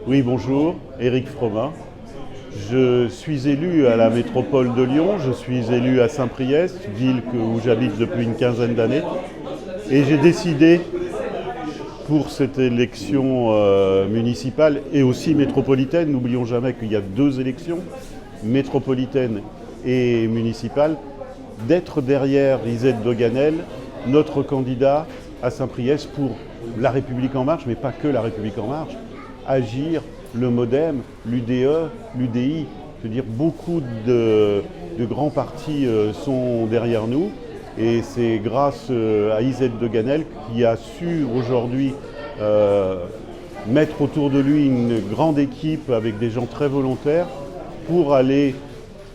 Oui, bonjour, Éric Froment. Je suis élu à la métropole de Lyon, je suis élu à Saint-Priest, ville où j'habite depuis une quinzaine d'années. Et j'ai décidé, pour cette élection municipale et aussi métropolitaine, n'oublions jamais qu'il y a deux élections, métropolitaine et municipale, d'être derrière Isette Doganel, notre candidat à Saint-Priest pour La République En Marche, mais pas que La République En Marche, Agir, le MoDem, l'UDE, l'UDI. Je veux dire, beaucoup de grands partis sont derrière nous. Et c'est grâce à Isette Doganel qui a su aujourd'hui mettre autour de lui une grande équipe avec des gens très volontaires pour aller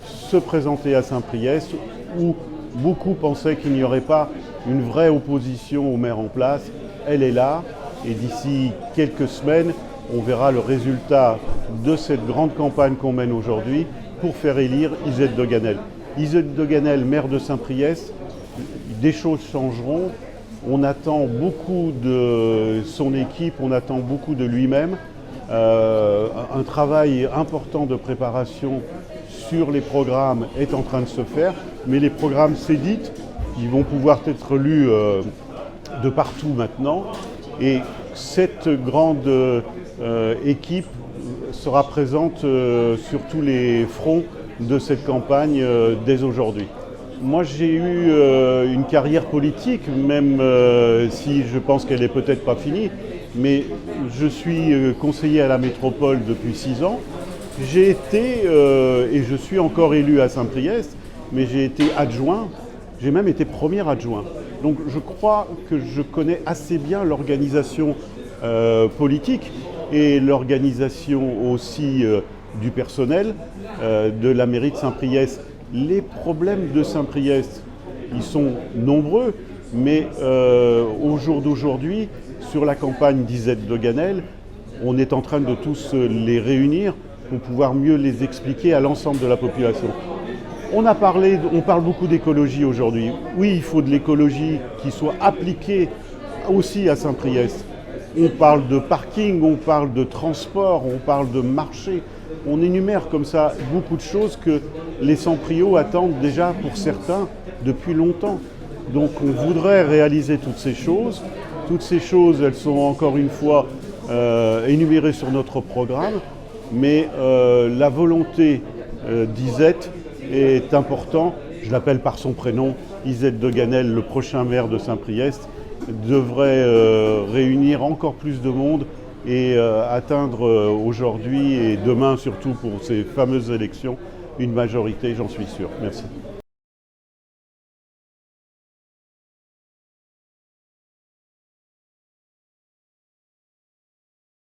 se présenter à Saint-Priest où beaucoup pensaient qu'il n'y aurait pas une vraie opposition au maire en place. Elle est là et d'ici quelques semaines, on verra le résultat de cette grande campagne qu'on mène aujourd'hui pour faire élire Isette Doganel. Isette Doganel, maire de Saint-Priest, des choses changeront. On attend beaucoup de son équipe, on attend beaucoup de lui-même. Un travail important de préparation sur les programmes est en train de se faire, mais les programmes s'éditent, ils vont pouvoir être lus de partout maintenant. Et cette grande équipe sera présente sur tous les fronts de cette campagne dès aujourd'hui. Moi j'ai eu une carrière politique, même si je pense qu'elle n'est peut-être pas finie, mais je suis conseiller à la métropole depuis 6 ans. J'ai été, et je suis encore élu à Saint-Priest, mais j'ai été adjoint, j'ai même été premier adjoint. Donc je crois que je connais assez bien l'organisation politique et l'organisation aussi du personnel de la mairie de Saint-Priest. Les problèmes de Saint-Priest, ils sont nombreux, mais au jour d'aujourd'hui, sur la campagne d'Isette Doganel, on est en train de tous les réunir pour pouvoir mieux les expliquer à l'ensemble de la population. On parle beaucoup d'écologie aujourd'hui. Oui, il faut de l'écologie qui soit appliquée aussi à Saint-Priest. On parle de parking, on parle de transport, on parle de marché. On énumère comme ça beaucoup de choses que les Saint-Priauds attendent déjà pour certains depuis longtemps. Donc on voudrait réaliser toutes ces choses. Toutes ces choses, elles sont encore une fois énumérées sur notre programme. Mais la volonté d'Isette est importante. Je l'appelle par son prénom, Isette Doganel, le prochain maire de Saint-Priest, devrait réunir encore plus de monde et atteindre aujourd'hui et demain surtout pour ces fameuses élections une majorité, j'en suis sûr. Merci.